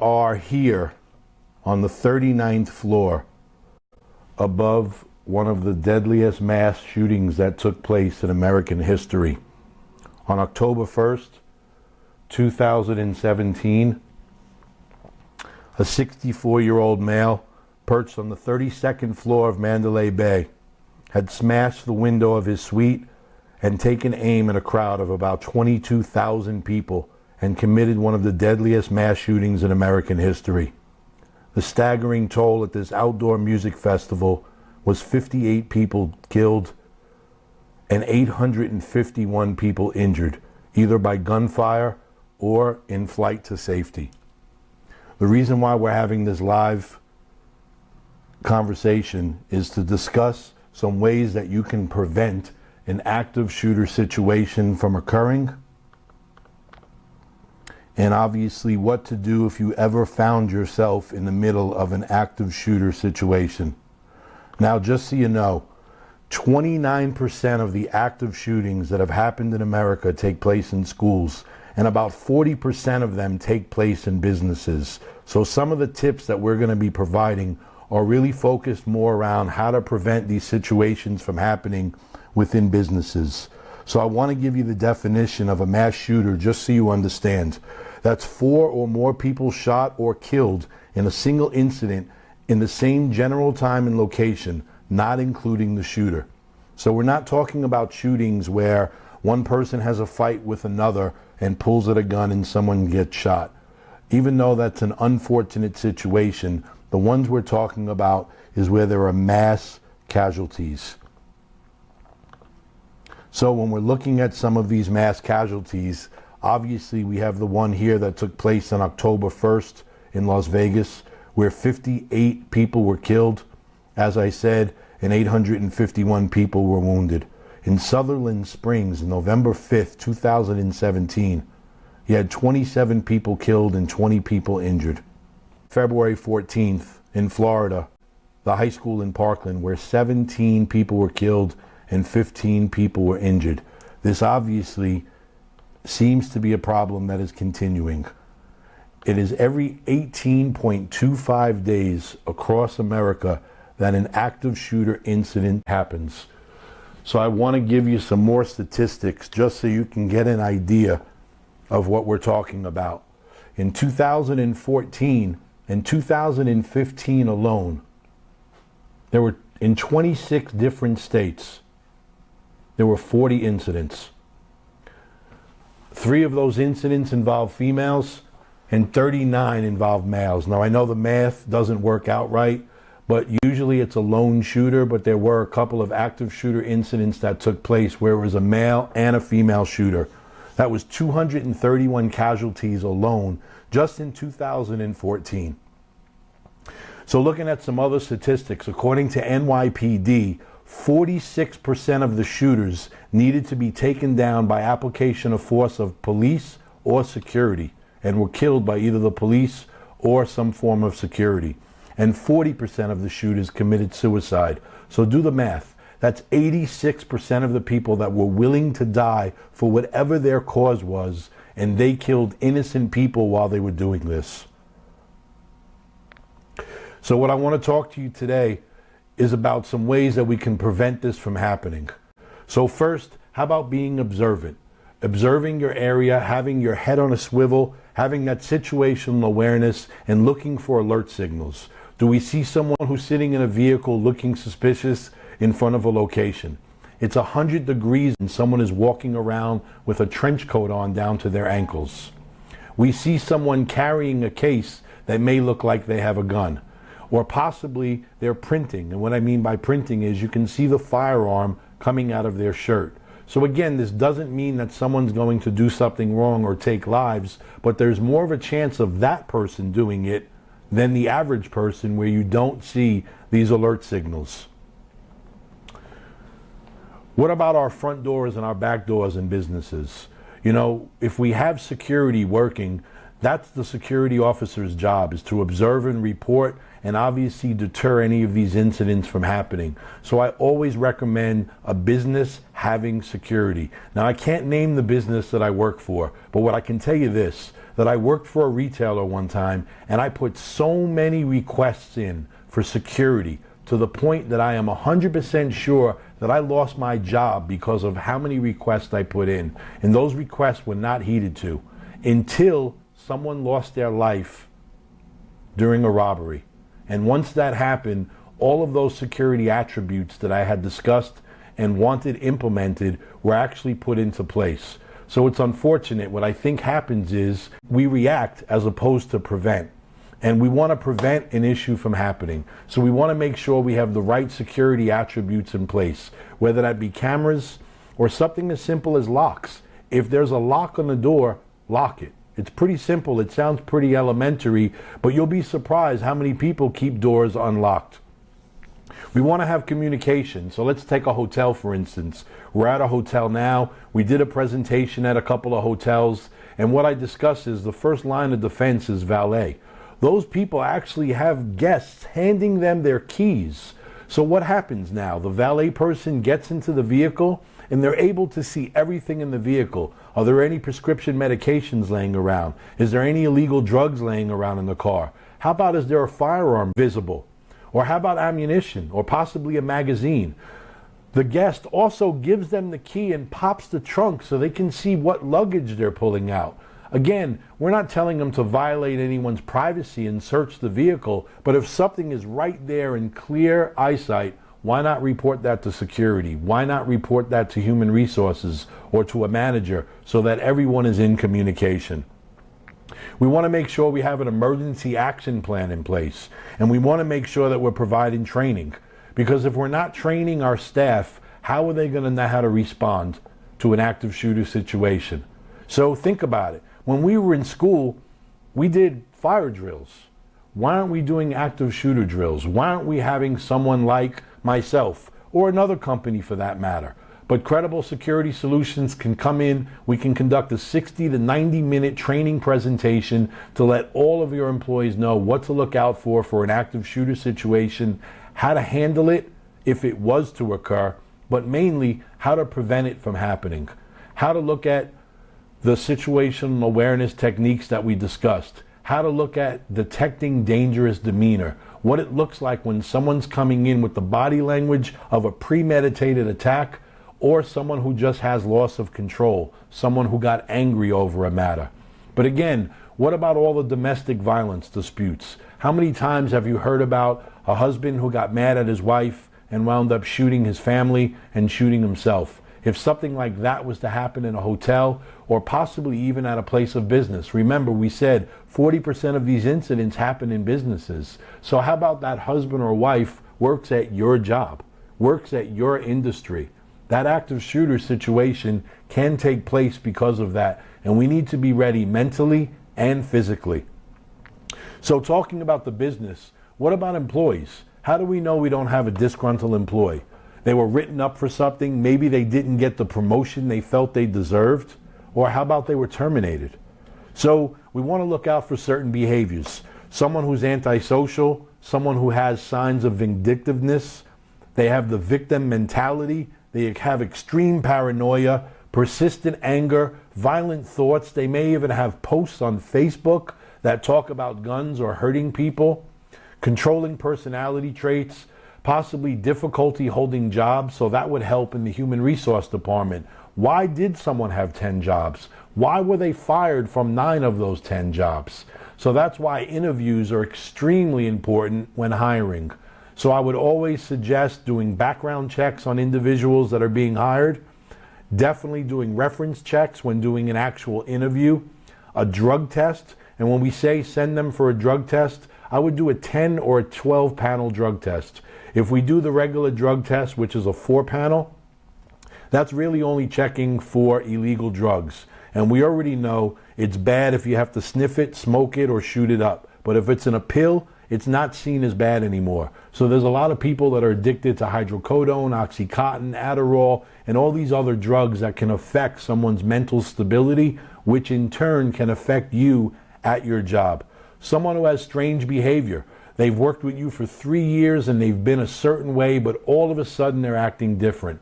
are here on the 39th floor above one of the deadliest mass shootings that took place in American history. On October 1st, 2017, a 64-year-old male perched on the 32nd floor of Mandalay Bay had smashed the window of his suite and taken aim at a crowd of about 22,000 people and committed one of the deadliest mass shootings in American history. The staggering toll at this outdoor music festival was 58 people killed and 851 people injured, either by gunfire or in flight to safety. The reason why we're having this live conversation is to discuss some ways that you can prevent an active shooter situation from occurring, and obviously what to do if you ever found yourself in the middle of an active shooter situation. Now, just so you know, 29% of the active shootings that have happened in America take place in schools, and about 40% of them take place in businesses. So some of the tips that we're going to be providing are really focused more around how to prevent these situations from happening within businesses. So I want to give you the definition of a mass shooter just so you understand. That's 4 or more people shot or killed in a single incident in the same general time and location, not including the shooter. So we're not talking about shootings where one person has a fight with another and pulls at a gun and someone gets shot. Even though that's an unfortunate situation, the ones we're talking about is where there are mass casualties. So when we're looking at some of these mass casualties, obviously we have the one here that took place on October 1st in Las Vegas, where 58 people were killed, as I said, and 851 people were wounded. In Sutherland Springs, November 5th, 2017, you had 27 people killed and 20 people injured. February 14th in Florida, the high school in Parkland, where 17 people were killed and 15 people were injured. This obviously seems to be a problem that is continuing. It is every 18.25 days across America that an active shooter incident happens. So I want to give you some more statistics just so you can get an idea of what we're talking about. In 2014 and 2015 alone, there were, in 26 different states, there were 40 incidents. 3 of those incidents involved females and 39 involved males. Now I know the math doesn't work out right, but usually it's a lone shooter, but there were a couple of active shooter incidents that took place where it was a male and a female shooter. That was 231 casualties alone just in 2014. So looking at some other statistics, according to NYPD, 46% of the shooters needed to be taken down by application of force of police or security and were killed by either the police or some form of security. And 40% of the shooters committed suicide. So do the math. That's 86% of the people that were willing to die for whatever their cause was, and they killed innocent people while they were doing this. So what I want to talk to you today is about some ways that we can prevent this from happening. So first, how about being observant? Observing your area, having your head on a swivel, having that situational awareness, and looking for alert signals. Do we see someone who's sitting in a vehicle looking suspicious in front of a location? It's 100 degrees and someone is walking around with a trench coat on down to their ankles. We see someone carrying a case that may look like they have a gun. Or possibly they're printing. And what I mean by printing is you can see the firearm coming out of their shirt. So again, this doesn't mean that someone's going to do something wrong or take lives, but there's more of a chance of that person doing it than the average person where you don't see these alert signals. What about our front doors and our back doors in businesses? You know, if we have security working, That's the security officer's job, is to observe and report and obviously deter any of these incidents from happening. So I always recommend a business having security. Now, I can't name the business that I work for, but what I can tell you this, that I worked for a retailer one time and I put so many requests in for security to the point that I am 100% sure that I lost my job because of how many requests I put in. And those requests were not heeded to until someone lost their life during a robbery. And once that happened, all of those security attributes that I had discussed and wanted implemented were actually put into place. So it's unfortunate. What I think happens is we react as opposed to prevent. And we want to prevent an issue from happening. So we want to make sure we have the right security attributes in place, whether that be cameras or something as simple as locks. If there's a lock on the door, lock it. It's pretty simple. It sounds pretty elementary, but you'll be surprised how many people keep doors unlocked. We want to have communication. So let's take a hotel, for instance. We're at a hotel now. We did a presentation at a couple of hotels, and what I discussed is the first line of defense is valet. Those people actually have guests handing them their keys. So what happens now? The valet person gets into the vehicle and they're able to see everything in the vehicle. Are there any prescription medications laying around? Is there any illegal drugs laying around in the car? How about, is there a firearm visible? Or how about ammunition or possibly a magazine? The guest also gives them the key and pops the trunk so they can see what luggage they're pulling out. Again, we're not telling them to violate anyone's privacy and search the vehicle, but if something is right there in clear eyesight, why not report that to security? Why not report that to human resources or to a manager so that everyone is in communication? We want to make sure we have an emergency action plan in place, and we want to make sure that we're providing training, because if we're not training our staff, how are they going to know how to respond to an active shooter situation? So think about it. When we were in school, we did fire drills. Why aren't we doing active shooter drills? Why aren't we having someone like myself or another company for that matter? But Credible Security Solutions can come in. We can conduct a 60 to 90 minute training presentation to let all of your employees know what to look out for an active shooter situation, how to handle it if it was to occur, but mainly how to prevent it from happening, how to look at the situational awareness techniques that we discussed, how to look at detecting dangerous demeanor, what it looks like when someone's coming in with the body language of a premeditated attack or someone who just has loss of control, someone who got angry over a matter. But again, what about all the domestic violence disputes? How many times have you heard about a husband who got mad at his wife and wound up shooting his family and shooting himself? If something like that was to happen in a hotel or possibly even at a place of business, remember we said 40% of these incidents happen in businesses. So how about that husband or wife works at your job, works at your industry? That active shooter situation can take place because of that, and we need to be ready mentally and physically. So talking about the business, what about employees? How do we know we don't have a disgruntled employee? They were written up for something, maybe they didn't get the promotion they felt they deserved, or how about they were terminated? So we want to look out for certain behaviors. Someone who's antisocial, someone who has signs of vindictiveness, they have the victim mentality, they have extreme paranoia, persistent anger, violent thoughts. They may even have posts on Facebook that talk about guns or hurting people, controlling personality traits, possibly difficulty holding jobs, so that would help in the human resource department. Why did someone have 10 jobs? Why were they fired from 9 of those 10 jobs? So that's why interviews are extremely important when hiring. So I would always suggest doing background checks on individuals that are being hired, definitely doing reference checks when doing an actual interview, a drug test, and when we say send them for a drug test, I would do a 10 or a 12 panel drug test. If we do the regular drug test, which is a 4-panel, that's really only checking for illegal drugs. And we already know it's bad if you have to sniff it, smoke it, or shoot it up. But if it's in a pill, it's not seen as bad anymore. So there's a lot of people that are addicted to hydrocodone, Oxycontin, Adderall, and all these other drugs that can affect someone's mental stability, which in turn can affect you at your job. Someone who has strange behavior. They've worked with you for 3 years and they've been a certain way, but all of a sudden they're acting different.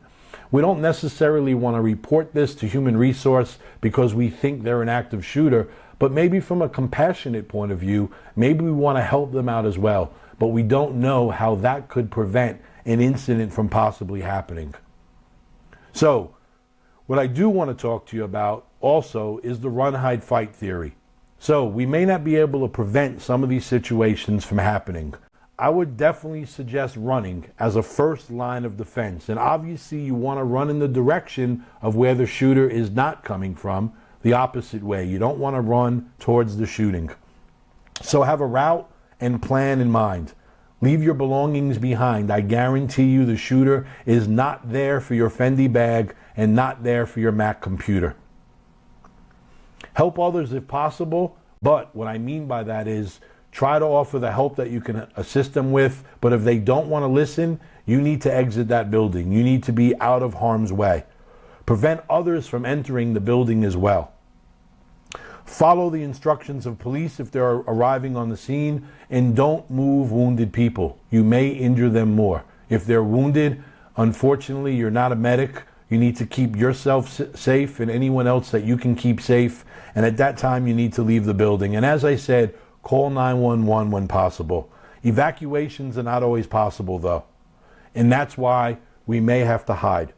We don't necessarily want to report this to human resource because we think they're an active shooter, but maybe from a compassionate point of view, maybe we want to help them out as well, but we don't know how that could prevent an incident from possibly happening. So, what I do want to talk to you about also is the run, hide, fight theory. So, we may not be able to prevent some of these situations from happening. I would definitely suggest running as a first line of defense. And obviously you want to run in the direction of where the shooter is not coming from, the opposite way. You don't want to run towards the shooting. So have a route and plan in mind. Leave your belongings behind. I guarantee you the shooter is not there for your Fendi bag and not there for your Mac computer. Help others if possible, but what I mean by that is try to offer the help that you can assist them with, but if they don't want to listen, you need to exit that building. You need to be out of harm's way. Prevent others from entering the building as well. Follow the instructions of police if they're arriving on the scene, and don't move wounded people. You may injure them more. If they're wounded, unfortunately, you're not a medic. You need to keep yourself safe and anyone else that you can keep safe, and at that time you need to leave the building. And as I said, call 911 when possible. Evacuations are not always possible though, and that's why we may have to hide.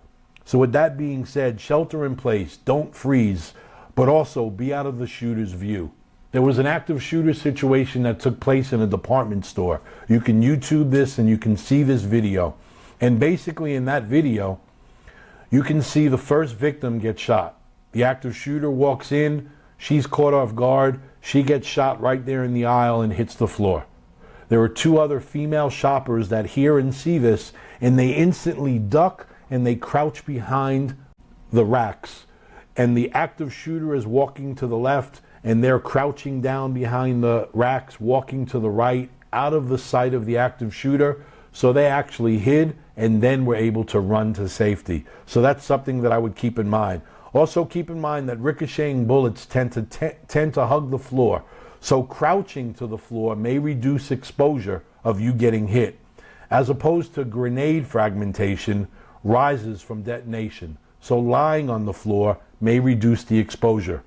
So with that being said, shelter in place, don't freeze, but also be out of the shooter's view. There was an active shooter situation that took place in a department store. You can YouTube this and you can see this video. And basically in that video, you can see the first victim get shot. The active shooter walks in, she's caught off guard, she gets shot right there in the aisle and hits the floor. There are 2 other female shoppers that hear and see this, and they instantly duck and they crouch behind the racks. And the active shooter is walking to the left, and they're crouching down behind the racks, walking to the right, out of the sight of the active shooter. So they actually hid and then were able to run to safety. So that's something that I would keep in mind. Also keep in mind that ricocheting bullets tend to hug the floor. So crouching to the floor may reduce exposure of you getting hit, as opposed to grenade fragmentation rises from detonation. So lying on the floor may reduce the exposure.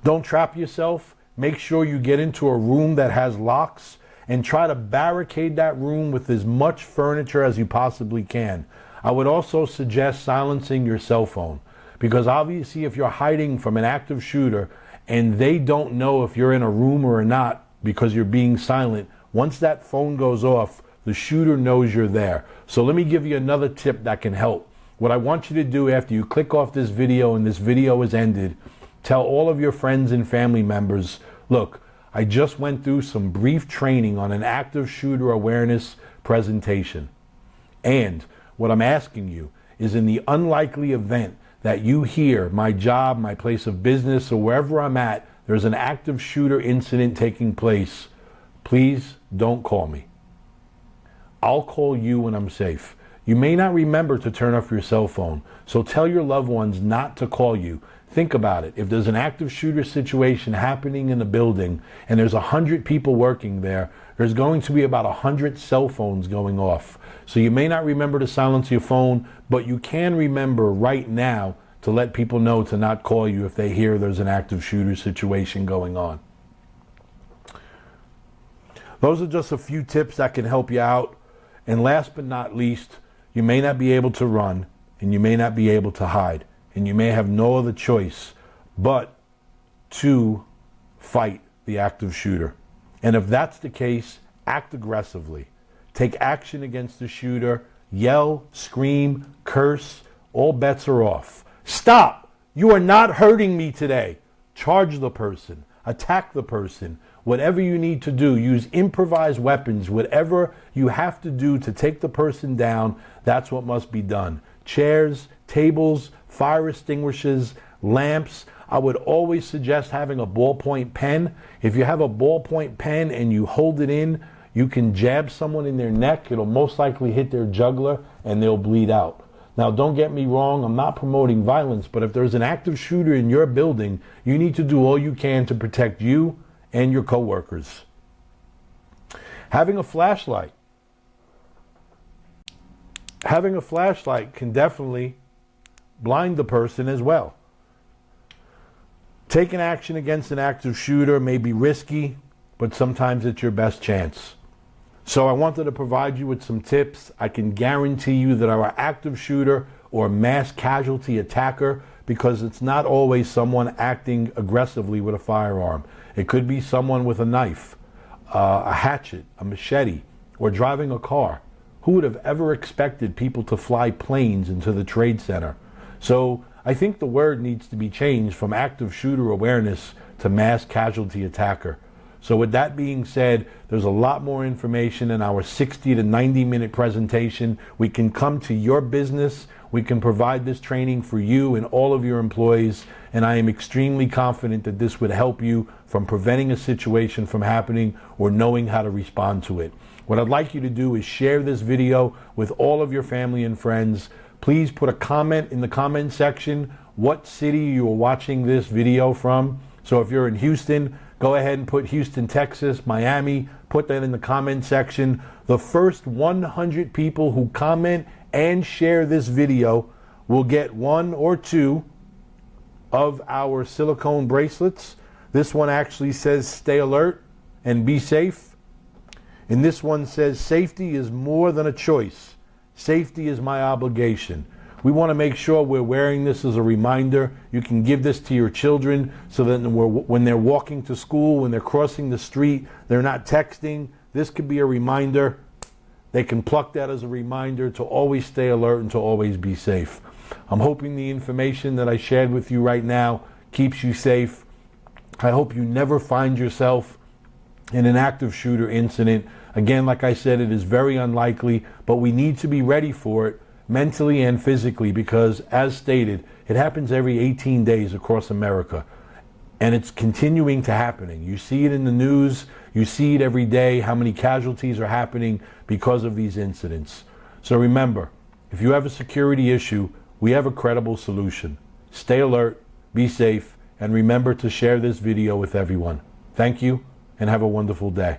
Don't trap yourself. Make sure you get into a room that has locks and try to barricade that room with as much furniture as you possibly can. I would also suggest silencing your cell phone, because obviously if you're hiding from an active shooter and they don't know if you're in a room or not because you're being silent, once that phone goes off, the shooter knows you're there. So let me give you another tip that can help. What I want you to do after you click off this video and this video is ended, tell all of your friends and family members, look, I just went through some brief training on an active shooter awareness presentation. And what I'm asking you is, in the unlikely event that you hear my job, my place of business, or wherever I'm at, there's an active shooter incident taking place, please don't call me. I'll call you when I'm safe. You may not remember to turn off your cell phone, so tell your loved ones not to call you. Think about it. If there's an active shooter situation happening in a building and there's 100 people working there, there's going to be about 100 cell phones going off. So you may not remember to silence your phone, but you can remember right now to let people know to not call you if they hear there's an active shooter situation going on. Those are just a few tips that can help you out. And last but not least, you may not be able to run and you may not be able to hide, and you may have no other choice but to fight the active shooter. And if that's the case, act aggressively. Take action against the shooter, yell, scream, curse, all bets are off. Stop! You are not hurting me today. Charge the person, attack the person. Whatever you need to do, use improvised weapons. Whatever you have to do to take the person down, that's what must be done. Chairs, tables, fire extinguishers, lamps. I would always suggest having a ballpoint pen. If you have a ballpoint pen and you hold it in, you can jab someone in their neck. It'll most likely hit their jugular and they'll bleed out. Now, don't get me wrong, I'm not promoting violence, but if there's an active shooter in your building, you need to do all you can to protect you and your coworkers. Having a flashlight. Having a flashlight can definitely blind the person as well. Taking action against an active shooter may be risky, but sometimes it's your best chance. So I wanted to provide you with some tips. I can guarantee you that our active shooter or mass casualty attacker, because it's not always someone acting aggressively with a firearm. It could be someone with a knife, a hatchet, a machete, or driving a car. Who would have ever expected people to fly planes into the Trade Center? So I think the word needs to be changed from active shooter awareness to mass casualty attacker. So with that being said, there's a lot more information in our 60 to 90 minute presentation. We can come to your business. We can provide this training for you and all of your employees. And I am extremely confident that this would help you from preventing a situation from happening or knowing how to respond to it. What I'd like you to do is share this video with all of your family and friends. Please put a comment in the comment section what city you are watching this video from. So if you're in Houston, go ahead and put Houston, Texas, Miami, put that in the comment section. The first 100 people who comment and share this video will get 1 or 2 of our silicone bracelets. This one actually says stay alert and be safe. And this one says safety is more than a choice. Safety is my obligation. We want to make sure we're wearing this as a reminder. You can give this to your children so that when they're walking to school, when they're crossing the street, they're not texting. This could be a reminder. They can pluck that as a reminder to always stay alert and to always be safe. I'm hoping the information that I shared with you right now keeps you safe. I hope you never find yourself in an active shooter incident. Again, like I said, it is very unlikely, but we need to be ready for it mentally and physically because, as stated, it happens every 18 days across America. And it's continuing to happening. You see it in the news. You see it every day, how many casualties are happening because of these incidents. So remember, if you have a security issue, we have a credible solution. Stay alert, be safe, and remember to share this video with everyone. Thank you, and have a wonderful day.